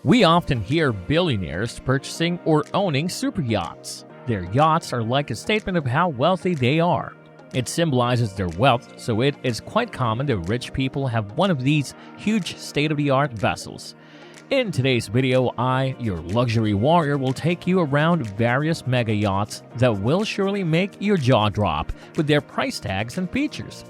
We often hear billionaires purchasing or owning super yachts. Their yachts are like a statement of how wealthy they are. It symbolizes their wealth, so it is quite common that rich people have one of these huge state-of-the-art vessels. In today's video, I, your luxury warrior, will take you around various mega yachts that will surely make your jaw drop with their price tags and features.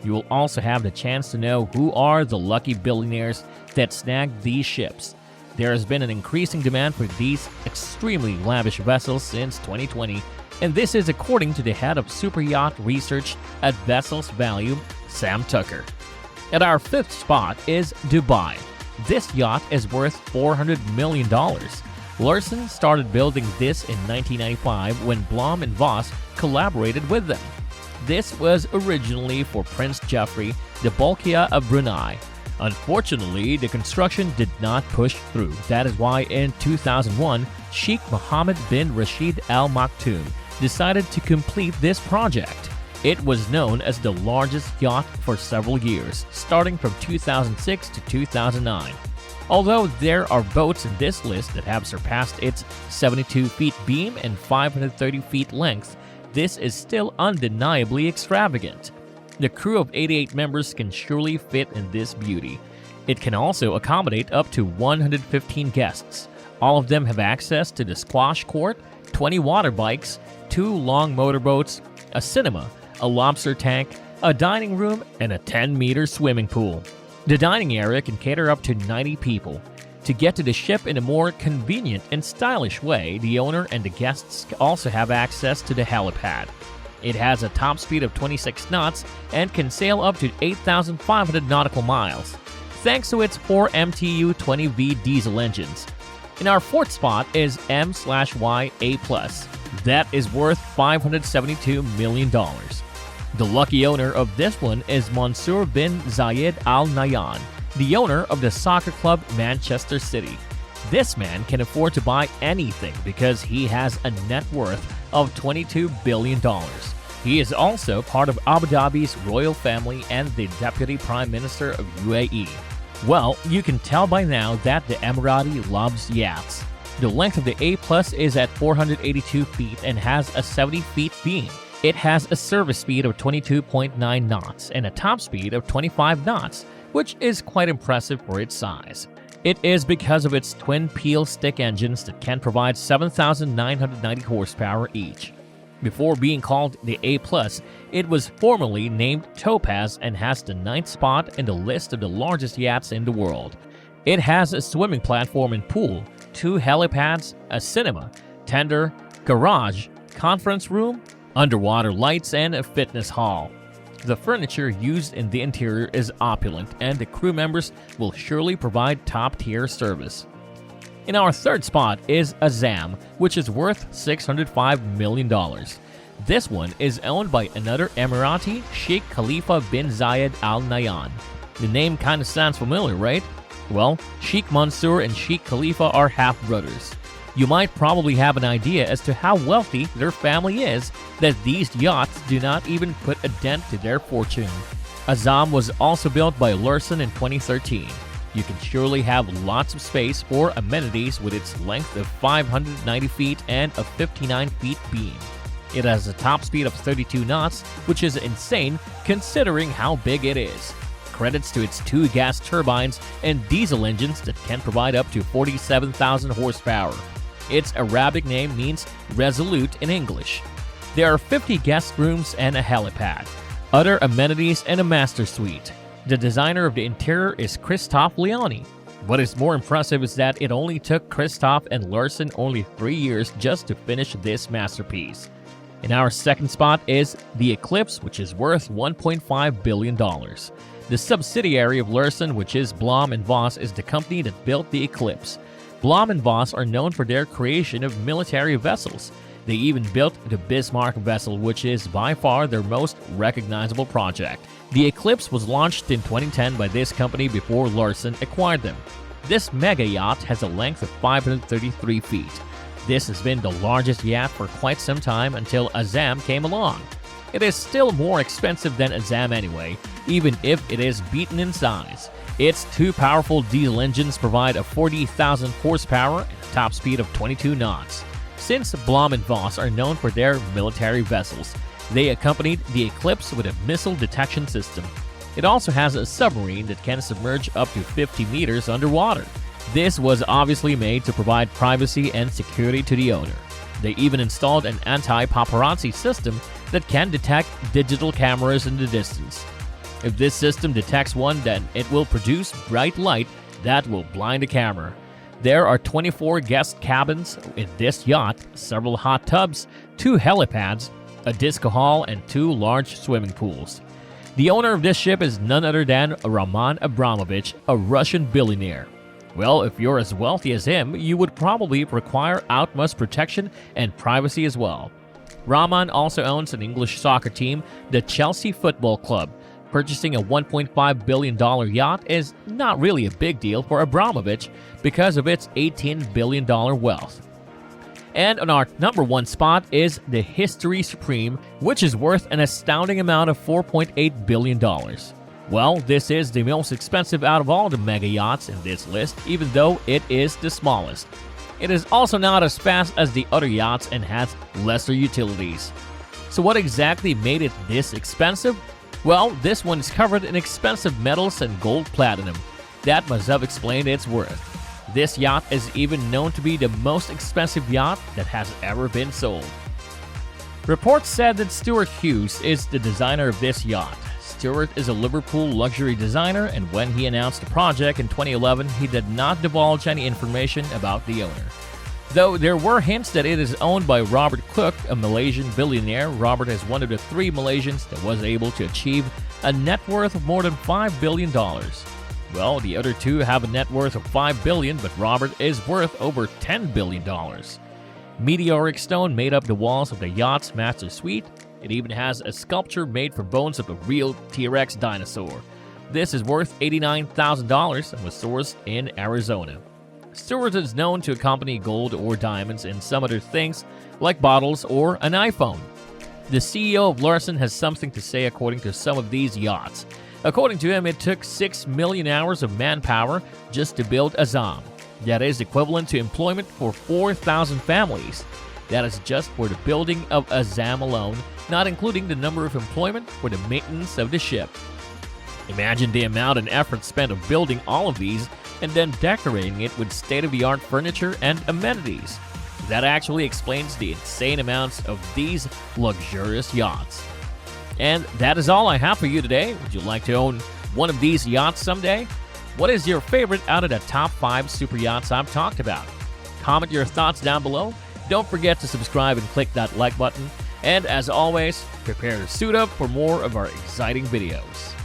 You will also have the chance to know who are the lucky billionaires that snagged these ships. There has been an increasing demand for these extremely lavish vessels since 2020, and this is according to the head of super yacht research at Vessels Value, Sam Tucker. At our fifth spot is Dubai. This yacht is worth $400 million. Larson started building this in 1995 when Blom and Voss collaborated with them. This was originally for Prince Jeffrey, the Bolkiah of Brunei. Unfortunately, the construction did not push through. That is why in 2001, Sheikh Mohammed bin Rashid Al Maktoum decided to complete this project. It was known as the largest yacht for several years, starting from 2006 to 2009. Although there are boats in this list that have surpassed its 72 feet beam and 530 feet length, this is still undeniably extravagant. The crew of 88 members can surely fit in this beauty. It can also accommodate up to 115 guests. All of them have access to the squash court, 20 water bikes, 2 long motorboats, a cinema, a lobster tank, a dining room, and a 10-meter swimming pool. The dining area can cater up to 90 people. To get to the ship in a more convenient and stylish way, the owner and the guests also have access to the helipad. It has a top speed of 26 knots and can sail up to 8,500 nautical miles, thanks to its 4 MTU 20V diesel engines. In our fourth spot is M/Y A+. That is worth $572 million. The lucky owner of this one is Mansour bin Zayed Al Nahyan, the owner of the soccer club Manchester City. This man can afford to buy anything because he has a net worth of $22 billion. He is also part of Abu Dhabi's royal family and the Deputy Prime Minister of UAE. Well, you can tell by now that the Emirati loves yachts. The length of the A+ is at 482 feet and has a 70 feet beam. It has a service speed of 22.9 knots and a top speed of 25 knots, which is quite impressive for its size. It is because of its twin peel stick engines that can provide 7,990 horsepower each. Before being called the A+, it was formerly named Topaz and has the 9th spot in the list of the largest yachts in the world. It has a swimming platform and pool, 2 helipads, a cinema, tender, garage, conference room, underwater lights, and a fitness hall. The furniture used in the interior is opulent, and the crew members will surely provide top-tier service. In our third spot is Azam, which is worth $605 million. This one is owned by another Emirati, Sheikh Khalifa bin Zayed Al Nahyan. The name kinda sounds familiar, right? Well, Sheikh Mansour and Sheikh Khalifa are half-brothers. You might probably have an idea as to how wealthy their family is that these yachts do not even put a dent to their fortune. Azam was also built by Larson in 2013. You can surely have lots of space for amenities with its length of 590 feet and a 59 feet beam. It has a top speed of 32 knots, which is insane considering how big it is. Credits to its 2 gas turbines and diesel engines that can provide up to 47,000 horsepower. Its Arabic name means resolute in English. There are 50 guest rooms and a helipad, other amenities, and a master suite. The designer of the interior is Christophe Leoni. What is more impressive is that it only took Christophe and Larson only 3 years just to finish this masterpiece. In our second spot is the Eclipse, which is worth $1.5 billion. The subsidiary of Larson, which is Blom and Voss, is the company that built the Eclipse. Blom and Voss are known for their creation of military vessels. They even built the Bismarck vessel, which is by far their most recognizable project. The Eclipse was launched in 2010 by this company before Larson acquired them. This mega yacht has a length of 533 feet. This has been the largest yacht for quite some time until Azam came along. It is still more expensive than Azam anyway, even if it is beaten in size. Its two powerful diesel engines provide a 40,000 horsepower and a top speed of 22 knots. Since Blom and Voss are known for their military vessels, they accompanied the Eclipse with a missile detection system. It also has a submarine that can submerge up to 50 meters underwater. This was obviously made to provide privacy and security to the owner. They even installed an anti-paparazzi system that can detect digital cameras in the distance. If this system detects one, then it will produce bright light that will blind the camera. There are 24 guest cabins in this yacht, several hot tubs, 2 helipads, a disco hall, and 2 large swimming pools. The owner of this ship is none other than Roman Abramovich, a Russian billionaire. Well, if you're as wealthy as him, you would probably require utmost protection and privacy as well. Roman also owns an English soccer team, the Chelsea Football Club. Purchasing a $1.5 billion yacht is not really a big deal for Abramovich because of its $18 billion wealth. And on our number 1 spot is the History Supreme, which is worth an astounding amount of $4.8 billion. Well, this is the most expensive out of all the mega yachts in this list, even though it is the smallest. It is also not as fast as the other yachts and has lesser utilities. So what exactly made it this expensive? Well, this one is covered in expensive metals and gold platinum. That must have explained its worth. This yacht is even known to be the most expensive yacht that has ever been sold. Reports said that Stuart Hughes is the designer of this yacht. Stuart is a Liverpool luxury designer, and when he announced the project in 2011, he did not divulge any information about the owner. Though there were hints that it is owned by Robert Cook, a Malaysian billionaire. Robert is one of the 3 Malaysians that was able to achieve a net worth of more than $5 billion. Well, the other 2 have a net worth of $5 billion, but Robert is worth over $10 billion. Meteoric stone made up the walls of the yacht's master suite. It even has a sculpture made from bones of a real T-Rex dinosaur. This is worth $89,000 and was sourced in Arizona. Stuart is known to accompany gold or diamonds and some other things, like bottles or an iPhone. The CEO of Larsen has something to say according to some of these yachts. According to him, it took 6 million hours of manpower just to build Azam. That is equivalent to employment for 4,000 families. That is just for the building of Azam alone, not including the number of employment for the maintenance of the ship. Imagine the amount and effort spent on building all of these and then decorating it with state-of-the-art furniture and amenities. That actually explains the insane amounts of these luxurious yachts. And that is all I have for you today. Would you like to own one of these yachts someday? What is your favorite out of the top 5 super yachts I've talked about? Comment your thoughts down below. Don't forget to subscribe and click that like button. And as always, prepare to suit up for more of our exciting videos.